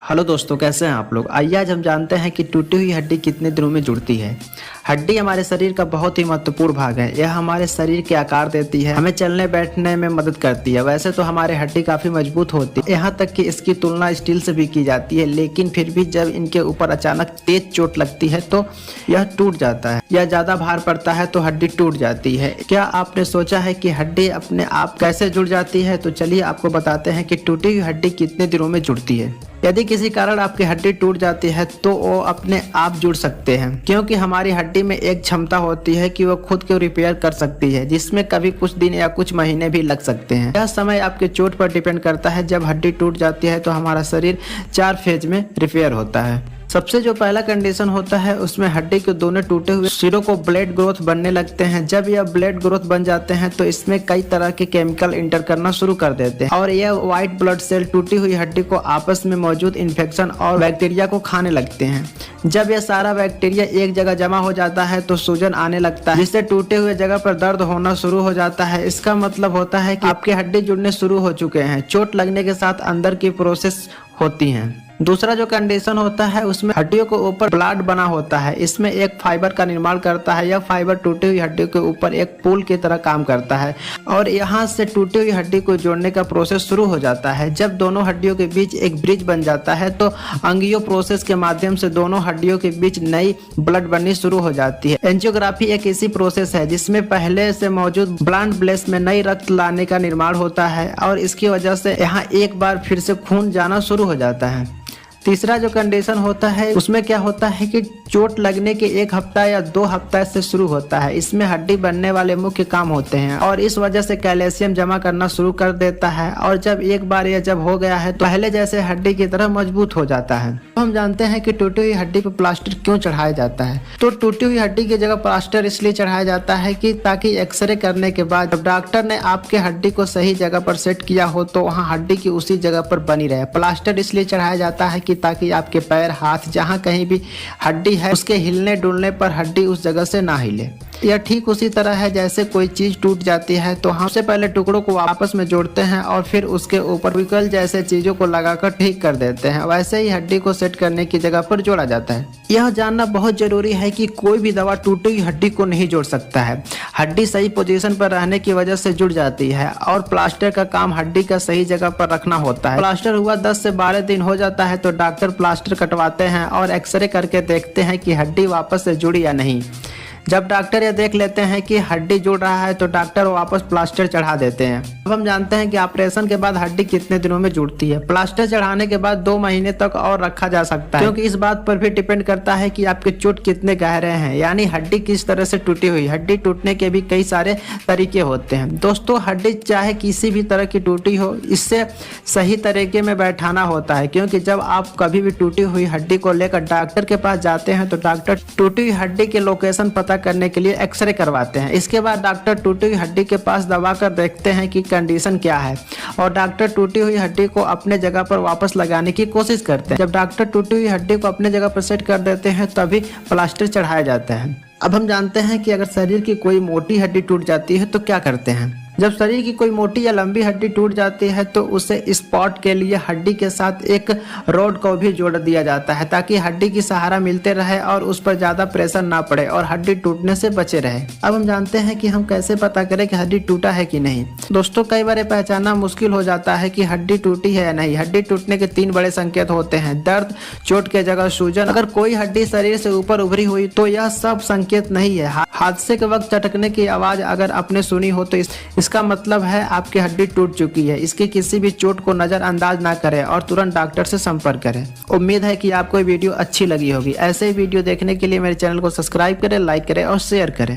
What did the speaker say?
Hello दोस्तों, कैसे हैं आप लोग। आइए आज हम जानते हैं कि टूटी हुई हड्डी कितने दिनों में जुड़ती है। हड्डी हमारे शरीर का बहुत ही महत्वपूर्ण भाग है। यह हमारे शरीर के आकार देती है, हमें चलने बैठने में मदद करती है। वैसे तो हमारे हड्डी काफी मजबूत होती है, यहाँ तक कि इसकी तुलना स्टील से भी की जाती है, लेकिन फिर भी जब इनके ऊपर अचानक तेज चोट लगती है तो यह टूट जाता है या ज्यादा भार पड़ता है तो हड्डी टूट जाती है। क्या आपने सोचा है कि हड्डी अपने आप कैसे जुड़ जाती है? तो चलिए आपको बताते हैं कि टूटी हुई हड्डी कितने दिनों में जुड़ती है। यदि किसी कारण आपकी हड्डी टूट जाती है तो वो अपने आप जुड़ सकते हैं, क्योंकि हमारी हड्डी में एक क्षमता होती है कि वो खुद को रिपेयर कर सकती है, जिसमें कभी कुछ दिन या कुछ महीने भी लग सकते हैं। यह समय आपके चोट पर डिपेंड करता है। जब हड्डी टूट जाती है तो हमारा शरीर 4 फेज में रिपेयर होता है। सबसे जो पहला कंडीशन होता है उसमें हड्डी के दोनों टूटे हुए सिरों को ब्लड ग्रोथ बनने लगते हैं। जब यह ब्लड ग्रोथ बन जाते हैं तो इसमें कई तरह के केमिकल इंटर करना शुरू कर देते हैं और यह व्हाइट ब्लड सेल टूटी हुई हड्डी को आपस में मौजूद इन्फेक्शन और बैक्टीरिया को खाने लगते हैं। जब यह सारा बैक्टीरिया एक जगह जमा हो जाता है तो सूजन आने लगता है, जिससे टूटे हुए जगह पर दर्द होना शुरू हो जाता है। इसका मतलब होता है कि आपके हड्डी जुड़ने शुरू हो चुके हैं। चोट लगने के साथ अंदर की प्रोसेस होती हैं। दूसरा जो कंडीशन होता है उसमें हड्डियों के ऊपर ब्लड बना होता है। इसमें एक फाइबर का निर्माण करता है। यह फाइबर टूटी हुई हड्डी के ऊपर एक पुल की तरह काम करता है और यहाँ से टूटी हुई हड्डी को जोड़ने का प्रोसेस शुरू हो जाता है। जब दोनों हड्डियों के बीच एक ब्रिज बन जाता है तो अंगियो प्रोसेस के माध्यम से दोनों हड्डियों के बीच नई ब्लड बननी शुरू हो जाती है। एंजियोग्राफी एक ऐसी प्रोसेस है जिसमें पहले से मौजूद ब्लड वेसल्स में नई रक्त लाने का निर्माण होता है और इसकी वजह से यहाँ एक बार फिर से खून जाना शुरू हो जाता है। तीसरा जो कंडीशन होता है उसमें क्या होता है कि चोट लगने के 1 हफ्ता या 2 हफ्ता से शुरू होता है। इसमें हड्डी बनने वाले मुख्य काम होते हैं और इस वजह से कैल्शियम जमा करना शुरू कर देता है और जब एक बार यह जब हो गया है तो पहले जैसे हड्डी की तरह मजबूत हो जाता है। तो हम जानते हैं कि टूटी हुई हड्डी पर प्लास्टर क्यों चढ़ाया जाता है। तो टूटी हुई हड्डी की जगह प्लास्टर इसलिए चढ़ाया जाता है कि ताकि एक्सरे करने के बाद जब डॉक्टर ने आपके हड्डी को सही जगह पर सेट किया हो तो वहाँ हड्डी की उसी जगह पर बनी रहे। प्लास्टर इसलिए चढ़ाया जाता है ताकि आपके पैर, हाथ, जहां कहीं भी हड्डी है उसके हिलने डुलने पर हड्डी उस जगह से ना हिले। यह ठीक उसी तरह है जैसे कोई चीज टूट जाती है तो हम सबसे पहले टुकड़ों को आपस में जोड़ते हैं और फिर उसके ऊपर विकल जैसे चीजों को लगाकर ठीक कर देते हैं। वैसे ही हड्डी को सेट करने की जगह पर जोड़ा जाता है। यह जानना बहुत जरूरी है कि कोई भी दवा टूटी हुई हड्डी को नहीं जोड़ सकता है। हड्डी सही पोजीशन पर रहने की वजह से जुड़ जाती है और प्लास्टर का काम हड्डी का सही जगह पर रखना होता है। प्लास्टर हुआ 10 से 12 दिन हो जाता है तो डॉक्टर प्लास्टर कटवाते हैं और एक्सरे करके देखते हैं कि हड्डी वापस से जुड़ी या नहीं। जब डॉक्टर ये देख लेते हैं कि हड्डी जुड़ रहा है तो डॉक्टर वापस प्लास्टर चढ़ा देते हैं। अब हम जानते हैं कि ऑपरेशन के बाद हड्डी कितने दिनों में जुड़ती है। प्लास्टर चढ़ाने के बाद 2 महीने तक और रखा जा सकता है, क्योंकि इस बात पर भी डिपेंड करता है कि आपके चोट कितने गहरे हैं, यानी हड्डी किस तरह से टूटी हुई। हड्डी टूटने के भी कई सारे तरीके होते हैं। दोस्तों, हड्डी चाहे किसी भी तरह की टूटी हो, इससे सही तरीके में बैठाना होता है, क्योंकि जब आप कभी भी टूटी हुई हड्डी को लेकर डॉक्टर के पास जाते हैं तो डॉक्टर टूटी हुई हड्डी के लोकेशन पता करने के लिए एक्सरे करवाते हैं। इसके बाद डॉक्टर टूटी हुई हड्डी के पास दबाकर देखते हैं कि कंडीशन क्या है और डॉक्टर टूटी हुई हड्डी को अपने जगह पर वापस लगाने की कोशिश करते हैं। जब डॉक्टर टूटी हुई हड्डी को अपने जगह पर सेट कर देते हैं तभी प्लास्टर चढ़ाया जाता है। अब हम जानते हैं कि अगर शरीर की कोई मोटी हड्डी टूट जाती है तो क्या करते हैं। जब शरीर की कोई मोटी या लंबी हड्डी टूट जाती है तो उसे स्पॉट के लिए हड्डी के साथ एक रॉड को भी जोड़ दिया जाता है, ताकि हड्डी की सहारा मिलते रहे और उस पर ज्यादा प्रेशर ना पड़े और हड्डी टूटने से बचे रहे। अब हम जानते हैं कि हम कैसे पता करें कि हड्डी टूटा है कि नहीं। दोस्तों, कई बार पहचानना मुश्किल हो जाता है कि हड्डी टूटी है या नहीं। हड्डी टूटने के 3 बड़े संकेत होते हैं: दर्द, चोट के जगह सूजन। अगर कोई हड्डी शरीर से ऊपर उभरी हुई तो यह सब संकेत नहीं है। हादसे के वक्त चटकने की आवाज अगर आपने सुनी हो तो इसका मतलब है आपकी हड्डी टूट चुकी है। इसकी किसी भी चोट को नजरअंदाज ना करें और तुरंत डॉक्टर से संपर्क करें। उम्मीद है कि आपको वीडियो अच्छी लगी होगी। ऐसे ही वीडियो देखने के लिए मेरे चैनल को सब्सक्राइब करें, लाइक करें और शेयर करें।